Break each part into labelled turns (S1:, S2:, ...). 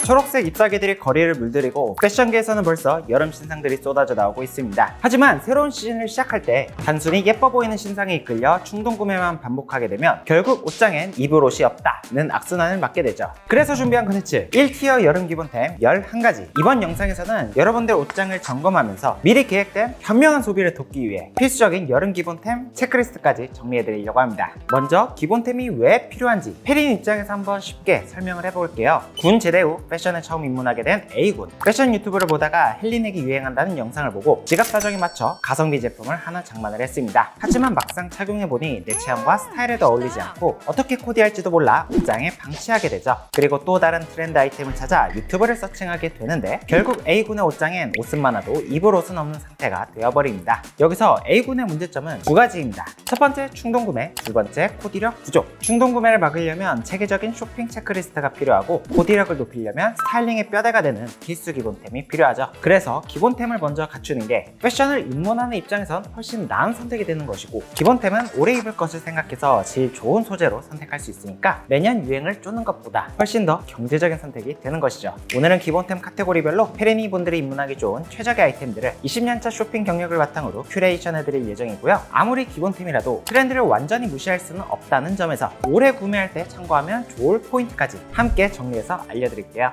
S1: 초록색 잎사귀들이 거리를 물들이고 패션계에서는 벌써 여름 신상들이 쏟아져 나오고 있습니다. 하지만 새로운 시즌을 시작할 때 단순히 예뻐 보이는 신상에 이끌려 충동 구매만 반복하게 되면 결국 옷장엔 입을 옷이 없다는 악순환을 맞게 되죠. 그래서 준비한 컨텐츠 1티어 여름 기본템 11가지. 이번 영상에서는 여러분들 옷장을 점검하면서 미리 계획된 현명한 소비를 돕기 위해 필수적인 여름 기본템 체크리스트까지 정리해드리려고 합니다. 먼저 기본템이 왜 필요한지 페린 입장에서 한번 쉽게 설명을 해볼게요. 군 제대 후 패션에 처음 입문하게 된 A군. 패션 유튜브를 보다가 헬린액이 유행한다는 영상을 보고 지갑 사정에 맞춰 가성비 제품을 하나 장만을 했습니다. 하지만 막상 착용해보니 내 체형과 스타일에도 어울리지 않고 어떻게 코디할지도 몰라 옷장에 방치하게 되죠. 그리고 또 다른 트렌드 아이템을 찾아 유튜브를 서칭하게 되는데 결국 A군의 옷장엔 옷은 많아도 입을 옷은 없는 상태가 되어버립니다. 여기서 A군의 문제점은 두 가지입니다. 첫 번째 충동구매, 두 번째 코디력 부족. 충동구매를 막으려면 체계적인 쇼핑 체크리스트가 필요하고 코디력을 높이려면 스타일링의 뼈대가 되는 필수 기본템이 필요하죠. 그래서 기본템을 먼저 갖추는 게 패션을 입문하는 입장에선 훨씬 나은 선택이 되는 것이고, 기본템은 오래 입을 것을 생각해서 제일 좋은 소재로 선택할 수 있으니까 매년 유행을 쫓는 것보다 훨씬 더 경제적인 선택이 되는 것이죠. 오늘은 기본템 카테고리별로 페리니 분들이 입문하기 좋은 최적의 아이템들을 20년차 쇼핑 경력을 바탕으로 큐레이션 해드릴 예정이고요. 아무리 기본템이라도 트렌드를 완전히 무시할 수는 없다는 점에서 올해 구매할 때 참고하면 좋을 포인트까지 함께 정리해서 알려드릴게요.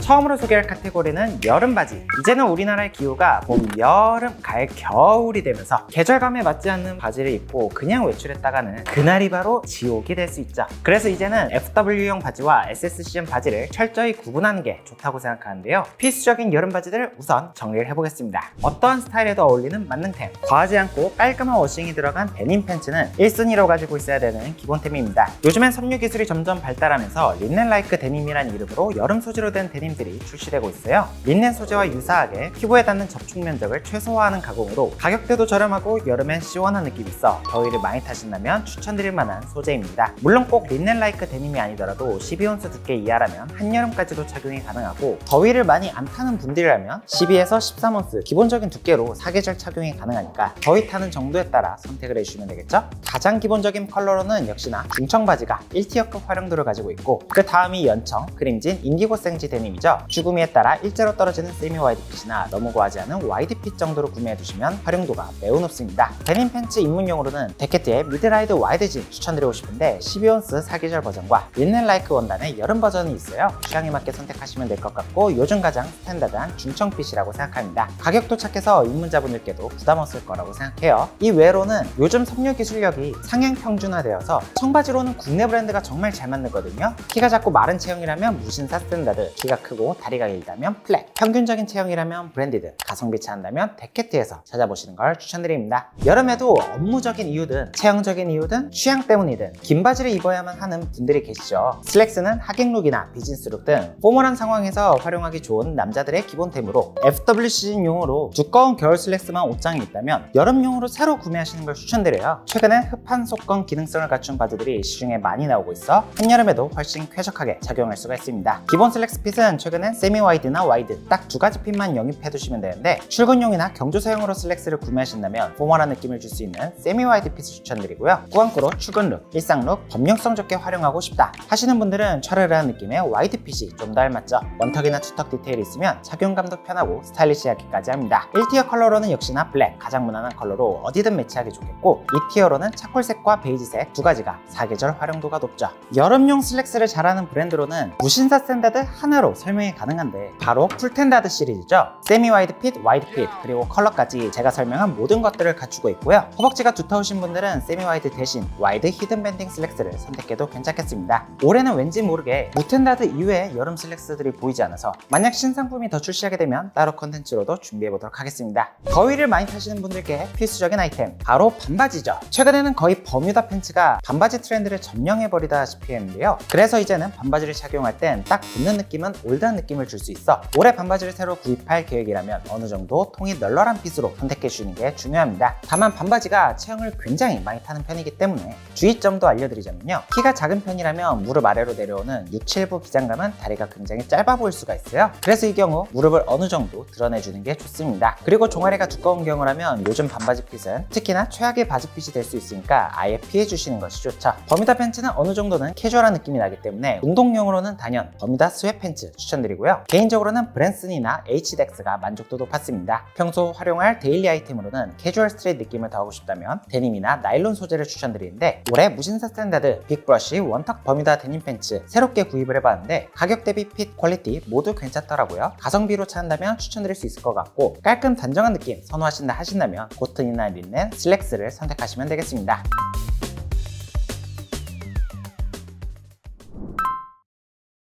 S1: 처음으로 소개할 카테고리는 여름 바지. 이제는 우리나라의 기후가 봄, 여름, 가을, 겨울이 되면서 계절감에 맞지 않는 바지를 입고 그냥 외출했다가는 그날이 바로 지옥이 될 수 있죠. 그래서 이제는 FW용 바지와 SSCM 바지를 철저히 구분하는 게 좋다고 생각하는데요. 필수적인 여름 바지들을 우선 정리를 해보겠습니다. 어떠한 스타일에도 어울리는 만능템, 과하지 않고 깔끔한 워싱이 들어간 데님 팬츠는 1순위로 가지고 있어야 되는 기본템입니다. 요즘엔 섬유 기술이 점점 발달하면서 린넨 라이크 데님이란 이름으로 여름 소재로 된 데님 들이 출시되고 있어요. 린넨 소재와 유사하게 피부에 닿는 접촉 면적을 최소화하는 가공으로 가격대도 저렴하고 여름엔 시원한 느낌이 있어 더위를 많이 타신다면 추천드릴 만한 소재입니다. 물론 꼭 린넨 라이크 데님이 아니더라도 12온스 두께 이하라면 한여름까지도 착용이 가능하고, 더위를 많이 안 타는 분들이라면 12에서 13온스 기본적인 두께로 사계절 착용이 가능하니까 더위 타는 정도에 따라 선택을 해주시면 되겠죠? 가장 기본적인 컬러로는 역시나 중청 바지가 1티어급 활용도를 가지고 있고, 그 다음이 연청, 크림진, 인디고 생지 데님이죠. 주구미에 따라 일제로 떨어지는 세미 와이드핏이나 너무 과하지 않은 와이드핏 정도로 구매해두시면 활용도가 매우 높습니다. 데님 팬츠 입문용으로는 데케트의 미드라이드 와이드진 추천드리고 싶은데 12온스 사계절 버전과 린넨 라이크 원단의 여름 버전이 있어요. 취향에 맞게 선택하시면 될 것 같고, 요즘 가장 스탠다드한 중청핏이라고 생각합니다. 가격도 착해서 입문자분들께도 부담 없을 거라고 생각해요. 이 외로는 요즘 섬유 기술력이 상향 평준화되어서 청바지로는 국내 브랜드가 정말 잘 만들거든요. 키가 작고 마른 체형이라면 무신사 스탠다드, 키가 크고 다리가 길다면 플렉, 평균적인 체형이라면 브랜디드, 가성비 차한다면 데케트에서 찾아보시는 걸 추천드립니다. 여름에도 업무적인 이유든 체형적인 이유든 취향 때문이든 긴 바지를 입어야만 하는 분들이 계시죠. 슬랙스는 하객룩이나 비즈니스룩 등 포멀한 상황에서 활용하기 좋은 남자들의 기본템으로 FW 시즌용으로 두꺼운 겨울 슬랙스만 옷장에 있다면 여름용으로 새로 구매하시는 걸 추천드려요. 최근엔 흡한 속건 기능성을 갖춘 바지들이 시중에 많이 나오고 있어 한여름에도 훨씬 쾌적하게 착용할 수가 있습니다. 기본 슬랙스 핏은 최근엔 세미 와이드나 와이드 딱 두 가지 핏만 영입해 두시면 되는데, 출근용이나 경조사용으로 슬랙스를 구매하신다면 포멀한 느낌을 줄 수 있는 세미 와이드 핏을 추천드리고요. 꾸안꾸로 출근룩, 일상룩, 범용성 좋게 활용하고 싶다 하시는 분들은 차르르한 느낌의 와이드 핏이 좀 더 알맞죠. 원턱이나 투턱 디테일이 있으면 착용감도 편하고 스타일리시하기까지 합니다. 1티어 컬러로는 역시나 블랙, 가장 무난한 컬러로 어디든 매치하기 좋겠고, 2티어로는 차콜색과 베이지색 두 가지가 사계절 활용도가 높죠. 여름용 슬랙스를 잘하는 브랜드로는 무신사 스탠다드 하나로 설명이 가능한데 바로 쿨텐다드 시리즈죠. 세미 와이드 핏, 와이드 핏, 그리고 컬러까지 제가 설명한 모든 것들을 갖추고 있고요. 허벅지가 두터우신 분들은 세미 와이드 대신 와이드 히든 밴딩 슬랙스를 선택해도 괜찮겠습니다. 올해는 왠지 모르게 무텐다드 이외의 여름 슬랙스들이 보이지 않아서 만약 신상품이 더 출시하게 되면 따로 컨텐츠로도 준비해보도록 하겠습니다. 더위를 많이 타시는 분들께 필수적인 아이템, 바로 반바지죠. 최근에는 거의 버뮤다 팬츠가 반바지 트렌드를 점령해버리다시피 했는데요. 그래서 이제는 반바지를 착용할 땐 딱 붙는 느낌은 올 올드한 느낌을 줄 수 있어 올해 반바지를 새로 구입할 계획이라면 어느 정도 통이 널널한 핏으로 선택해 주는 게 중요합니다. 다만 반바지가 체형을 굉장히 많이 타는 편이기 때문에 주의점도 알려드리자면요, 키가 작은 편이라면 무릎 아래로 내려오는 6, 7부 기장감은 다리가 굉장히 짧아 보일 수가 있어요. 그래서 이 경우 무릎을 어느 정도 드러내주는 게 좋습니다. 그리고 종아리가 두꺼운 경우라면 요즘 반바지 핏은 특히나 최악의 바지 핏이 될 수 있으니까 아예 피해 주시는 것이 좋죠. 버뮤다 팬츠는 어느 정도는 캐주얼한 느낌이 나기 때문에 운동용으로는 단연 버뮤다 스웨트 팬츠 추천드리고요. 개인적으로는 브랜슨이나 H덱스가 만족도 높았습니다. 평소 활용할 데일리 아이템으로는 캐주얼 스트레이트 느낌을 더하고 싶다면 데님이나 나일론 소재를 추천드리는데, 올해 무신사 스탠다드 빅브러쉬 원턱 버뮤다 데님 팬츠 새롭게 구입을 해봤는데 가격 대비 핏, 퀄리티 모두 괜찮더라고요. 가성비로 찾는다면 추천드릴 수 있을 것 같고, 깔끔 단정한 느낌 선호하신다 하신다면 코튼이나 린넨, 슬랙스를 선택하시면 되겠습니다.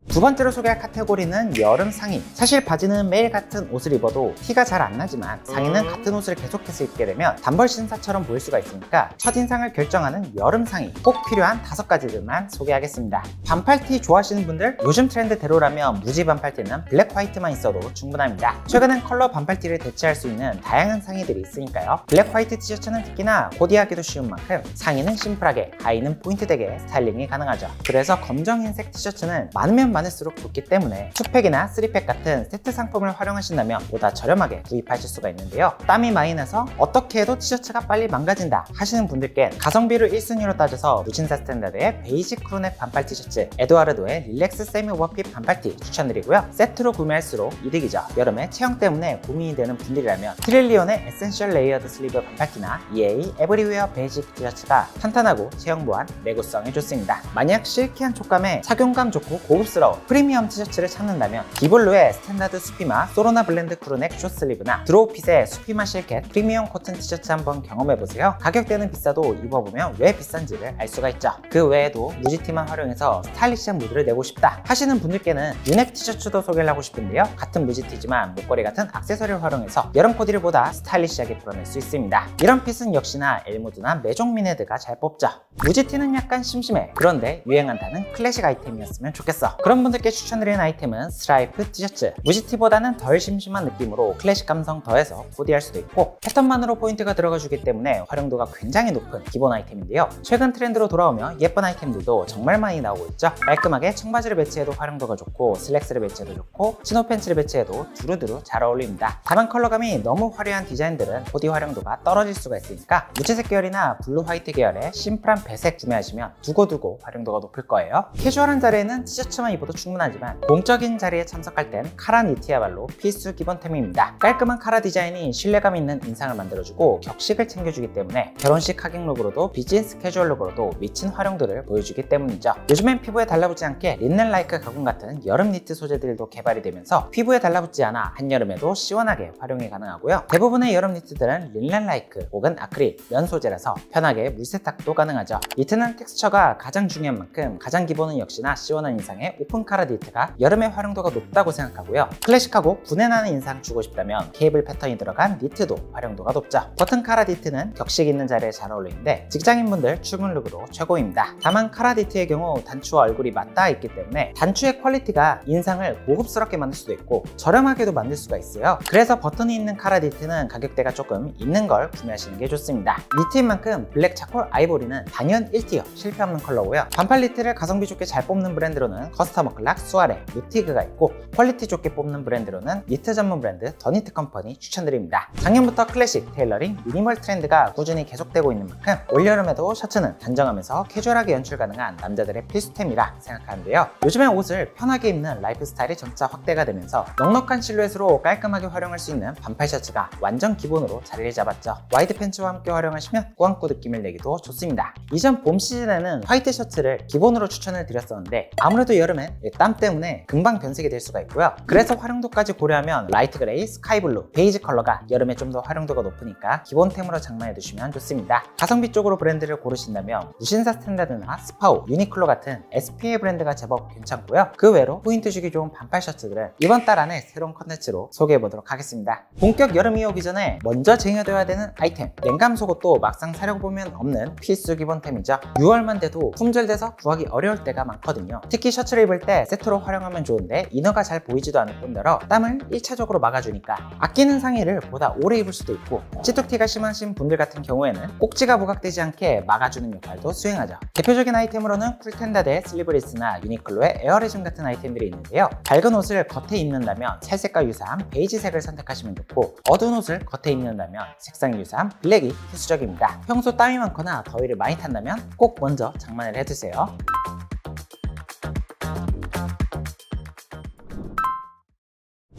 S1: 두 번째로 소개할 카테고리는 여름 상의. 사실 바지는 매일 같은 옷을 입어도 티가 잘 안 나지만 상의는 같은 옷을 계속해서 입게 되면 단벌 신사처럼 보일 수가 있으니까 첫인상을 결정하는 여름 상의, 꼭 필요한 5가지들만 소개하겠습니다. 반팔티 좋아하시는 분들, 요즘 트렌드대로라면 무지 반팔티는 블랙 화이트만 있어도 충분합니다. 최근엔 컬러 반팔티를 대체할 수 있는 다양한 상의들이 있으니까요. 블랙 화이트 티셔츠는 특히나 코디하기도 쉬운 만큼 상의는 심플하게, 하의는 포인트되게 스타일링이 가능하죠. 그래서 검정 흰색 티셔츠는 많으면 많을수록 좋기 때문에 투팩이나 3팩 같은 세트 상품을 활용하신다면 보다 저렴하게 구입하실 수가 있는데요. 땀이 많이 나서 어떻게 해도 티셔츠가 빨리 망가진다 하시는 분들께 가성비를 1순위로 따져서 무신사 스탠다드의 베이지 크루넥 반팔 티셔츠, 에드와르도의 릴렉스 세미 오버핏 반팔티 추천드리고요. 세트로 구매할수록 이득이죠. 여름에 체형 때문에 고민이 되는 분들이라면 트릴리온의 에센셜 레이어드 슬리브 반팔티나 EA 에브리웨어 베이직 티셔츠가 탄탄하고 체형 보완, 내구성이 좋습니다. 만약 실키한 촉감에 착용감 좋고 고급스러운 프리미엄 티셔츠를 찾는다면 기블루의 스탠다드 수피마 소로나 블렌드 크루넥 숏슬리브나 드로우핏의 수피마 실켓 프리미엄 코튼 티셔츠 한번 경험해보세요. 가격대는 비싸도 입어보면 왜 비싼지를 알 수가 있죠. 그 외에도 무지티만 활용해서 스타일리시한 무드를 내고 싶다 하시는 분들께는 유넥 티셔츠도 소개를 하고 싶은데요. 같은 무지티지만 목걸이 같은 액세서리를 활용해서 여름 코디를 보다 스타일리시하게 풀어낼 수 있습니다. 이런 핏은 역시나 엘무드나 메종미네드가 잘 뽑죠. 무지티는 약간 심심해, 그런데 유행한다는 클래식 아이템이었으면 좋겠어. 그런 분들께 추천드리는 아이템은 스트라이프 티셔츠. 무지티보다는 덜 심심한 느낌으로 클래식 감성 더해서 코디할 수도 있고, 패턴만으로 포인트가 들어가 주기 때문에 활용도가 굉장히 높은 기본 아이템인데요. 최근 트렌드로 돌아오며 예쁜 아이템들도 정말 많이 나오고 있죠. 깔끔하게 청바지를 매치해도 활용도가 좋고, 슬랙스를 매치해도 좋고, 치노 팬츠를 매치해도 두루두루 잘 어울립니다. 다만 컬러감이 너무 화려한 디자인들은 코디 활용도가 떨어질 수가 있으니까 무채색 계열이나 블루 화이트 계열의 심플한 배색 구매하시면 두고두고 활용도가 높을 거예요. 캐주얼한 자리에는 티셔츠만 입어도 충분하지만 공적인 자리에 참석할 땐 카라 니트야말로 필수 기본템입니다. 깔끔한 카라 디자인이 신뢰감 있는 인상을 만들어주고 격식을 챙겨주기 때문에 결혼식 하객 룩으로도 비즈니스 캐주얼 룩으로도 미친 활용도를 보여주기 때문이죠. 요즘엔 피부에 달라붙지 않게 린넨 라이크 가공 같은 여름 니트 소재들도 개발이 되면서 피부에 달라붙지 않아 한여름에도 시원하게 활용이 가능하고요. 대부분의 여름 니트들은 린넨 라이크 혹은 아크릴, 면 소재라서 편하게 물세탁도 가능하죠. 니트는 텍스처가 가장 중요한 만큼 가장 기본은 역시나 시원한 인상의 오픈 카라 니트가 여름에 활용도가 높다고 생각하고요. 클래식하고 분해나는 인상 주고 싶다면 케이블 패턴이 들어간 니트도 활용도가 높죠. 버튼 카라 니트는 격식 있는 자리에 잘 어울리는데 직장인분들 출근 룩으로 최고입니다. 다만 카라 니트의 경우 단추와 얼굴이 맞닿아 있기 때문에 단추의 퀄리티가 인상을 고급스럽게 만들 수도 있고 저렴하게도 만들 수가 있어요. 그래서 버튼이 있는 카라 니트는 가격대가 조금 있는 걸 구매하시는 게 좋습니다. 니트인 만큼 블랙 차콜 아이보리는 단연 1티어 실패 없는 컬러고요. 반팔 니트를 가성비 좋게 잘 뽑는 브랜드로는 커스터머 클락, 수아레, 루티그가 있고, 퀄리티 좋게 뽑는 브랜드로는 니트 전문 브랜드 더니트 컴퍼니 추천드립니다. 작년부터 클래식, 테일러링, 미니멀 트렌드가 꾸준히 계속되고 있는 만큼 올여름에도 셔츠는 단정하면서 캐주얼하게 연출 가능한 남자들의 필수템이라 생각하는데요. 요즘엔 옷을 편하게 입는 라이프 스타일이 점차 확대가 되면서 넉넉한 실루엣으로 깔끔하게 활용할 수 있는 반팔 셔츠가 완전 기본으로 자리를 잡았죠. 와이드 팬츠와 함께 활용하시면 꾸안꾸 느낌을 내기도 좋습니다. 이전 봄 시즌에는 화이트 셔츠를 기본으로 추천을 드렸었는데 아무래도 여름엔 땀 때문에 금방 변색이 될 수가 있고요. 그래서 활용도까지 고려하면 라이트 그레이, 스카이 블루, 베이지 컬러가 여름에 좀 더 활용도가 높으니까 기본템으로 장만해 두시면 좋습니다. 가성비 쪽으로 브랜드를 고르신다면 무신사 스탠다드나 스파우, 유니클로 같은 SPA 브랜드가 제법 괜찮고요. 그 외로 포인트 주기 좋은 반팔 셔츠들은 이번 달 안에 새로운 컨텐츠로 소개해 보도록 하겠습니다. 본격 여름이 오기 전에 먼저 쟁여둬야 되는 아이템, 냉감 속옷도 막상 사려고 보면 없는 필수 기본템이죠. 6월만 돼도 품절돼서 구하기 어려울 때가 많거든요. 특히 셔츠를 입을 때 세트로 활용하면 좋은데 이너가 잘 보이지도 않을 뿐더러 땀을 1차적으로 막아주니까 아끼는 상의를 보다 오래 입을 수도 있고 치툭티가 심하신 분들 같은 경우에는 꼭지가 부각되지 않게 막아주는 역할도 수행하죠. 대표적인 아이템으로는 쿨텐다드의 슬리브리스나 유니클로의 에어리즘 같은 아이템들이 있는데요. 밝은 옷을 겉에 입는다면 살색과 유사한 베이지색을 선택하시면 좋고 어두운 옷을 겉에 입는다면 색상이 유사한 블랙이 필수적입니다. 평소 땀이 많거나 더위를 많이 탄다면 꼭 먼저 장만을 해두세요.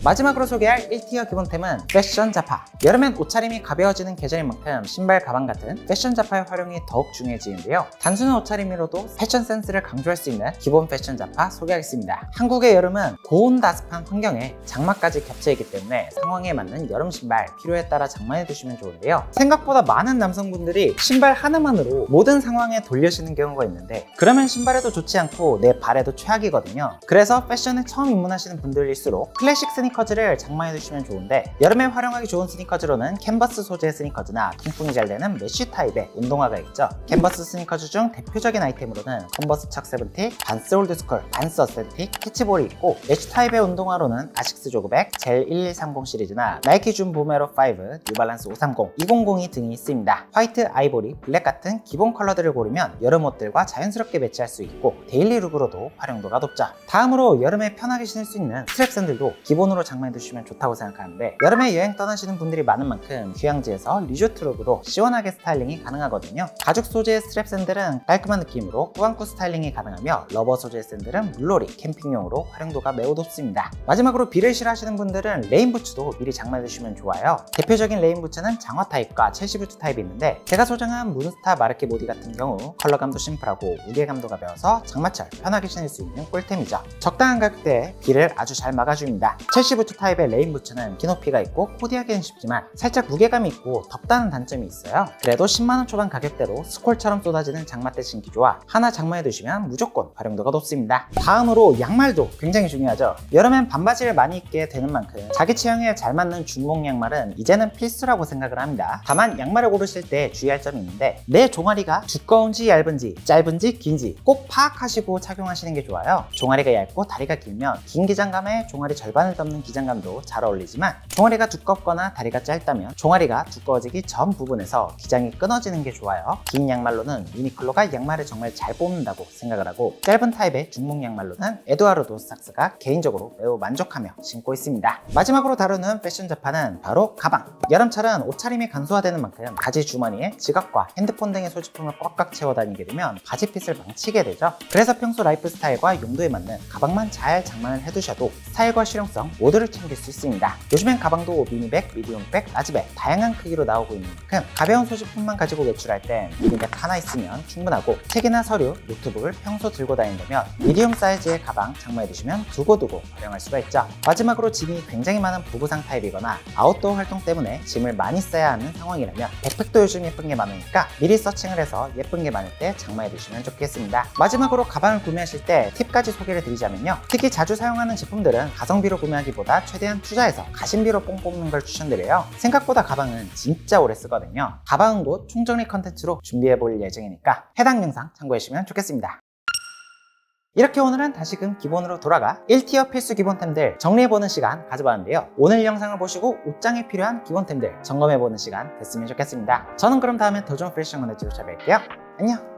S1: 마지막으로 소개할 1티어 기본템은 패션 자파. 여름엔 옷차림이 가벼워지는 계절인 만큼 신발, 가방 같은 패션 자파의 활용이 더욱 중요해지는데요. 단순한 옷차림으로도 패션 센스를 강조할 수 있는 기본 패션 자파 소개하겠습니다. 한국의 여름은 고온다습한 환경에 장마까지 겹쳐있기 때문에 상황에 맞는 여름 신발 필요에 따라 장만해 두시면 좋은데요. 생각보다 많은 남성분들이 신발 하나만으로 모든 상황에 돌려시는 경우가 있는데 그러면 신발에도 좋지 않고 내 발에도 최악이거든요. 그래서 패션에 처음 입문하시는 분들일수록 클래식 스니커즈를 장만해 두시면 좋은데 여름에 활용하기 좋은 스니커즈로는 캔버스 소재의 스니커즈나 통풍이 잘 되는 메쉬 타입의 운동화가 있죠. 캔버스 스니커즈 중 대표적인 아이템으로는 컨버스 척 세븐티, 반스 올드스쿨, 반스 어센틱, 캐치볼이 있고 메쉬 타입의 운동화로는 아식스 조그백, 젤 1130 시리즈나 나이키 준 부메로 5, 뉴발란스 530, 200이 등이 있습니다. 화이트, 아이보리, 블랙 같은 기본 컬러들을 고르면 여름 옷들과 자연스럽게 매치할 수 있고 데일리 룩으로도 활용도가 높죠. 다음으로 여름에 편하게 신을 수 있는 스트랩 샌들도 기본으로 장만해 두시면 좋다고 생각하는데 여름에 여행 떠나시는 분들이 많은 만큼 휴양지에서 리조트룩으로 시원하게 스타일링이 가능하거든요. 가죽 소재의 스트랩 샌들은 깔끔한 느낌으로 꾸안꾸 스타일링이 가능하며 러버 소재의 샌들은 물놀이, 캠핑용으로 활용도가 매우 높습니다. 마지막으로 비를 싫어하시는 분들은 레인부츠도 미리 장만해 두시면 좋아요. 대표적인 레인부츠는 장화 타입과 첼시 부츠 타입이 있는데 제가 소장한 문스타 마르케 모디 같은 경우 컬러감도 심플하고 무게감도 가벼워서 장마철 편하게 신을 수 있는 꿀템이죠. 적당한 가격대에 비를 아주 잘 막아줍니다. 첼시 부츠 타입의 레인 부츠는 키높이가 있고 코디하기는 쉽지만 살짝 무게감이 있고 덥다는 단점이 있어요. 그래도 10만원 초반 가격대로 스콜처럼 쏟아지는 장마 때 신기 좋아 하나 장만해 두시면 무조건 활용도가 높습니다. 다음으로 양말도 굉장히 중요하죠. 여름엔 반바지를 많이 입게 되는 만큼 자기 체형에 잘 맞는 중목 양말은 이제는 필수라고 생각을 합니다. 다만 양말을 고르실 때 주의할 점이 있는데 내 종아리가 두꺼운지 얇은지 짧은지 긴지 꼭 파악하시고 착용하시는 게 좋아요. 종아리가 얇고 다리가 길면 긴 기장감에 종아리 절반을 덮는 기장감도 잘 어울리지만 종아리가 두껍거나 다리가 짧다면 종아리가 두꺼워지기 전 부분에서 기장이 끊어지는 게 좋아요. 긴 양말로는 유니클로가 양말을 정말 잘 뽑는다고 생각을 하고 짧은 타입의 중목 양말로는 에드와르도 삭스가 개인적으로 매우 만족하며 신고 있습니다. 마지막으로 다루는 패션 자파는 바로 가방. 여름철은 옷차림이 간소화되는 만큼 바지 주머니에 지갑과 핸드폰 등의 소지품을 꽉꽉 채워 다니게 되면 바지핏을 망치게 되죠. 그래서 평소 라이프 스타일과 용도에 맞는 가방만 잘 장만을 해두셔도 스타일과 실용성 모두를 챙길 수 있습니다. 요즘엔 가방도 미니백, 미디움백, 라지백 다양한 크기로 나오고 있는 만큼 가벼운 소지품만 가지고 외출할 땐 미니백 하나 있으면 충분하고 책이나 서류, 노트북을 평소 들고 다닌다면 미디움 사이즈의 가방 장만해 두시면 두고두고 활용할 수가 있죠. 마지막으로 짐이 굉장히 많은 부부상 타입이거나 아웃도어 활동 때문에 짐을 많이 써야 하는 상황이라면 백팩도 요즘 예쁜 게 많으니까 미리 서칭을 해서 예쁜 게 많을 때 장만해 두시면 좋겠습니다. 마지막으로 가방을 구매하실 때 팁까지 소개를 드리자면요. 특히 자주 사용하는 제품들은 가성비로 구매하기보다 최대한 투자해서 가심비로 뽕 뽑는 걸 추천드려요. 생각보다 가방은 진짜 오래 쓰거든요. 가방은 곧 총정리 컨텐츠로 준비해 볼 예정이니까 해당 영상 참고해주시면 좋겠습니다. 이렇게 오늘은 다시금 기본으로 돌아가 1티어 필수 기본템들 정리해보는 시간 가져봤는데요. 오늘 영상을 보시고 옷장에 필요한 기본템들 점검해보는 시간 됐으면 좋겠습니다. 저는 그럼 다음에 더 좋은 패션 컨텐츠로 찾아뵐게요. 안녕!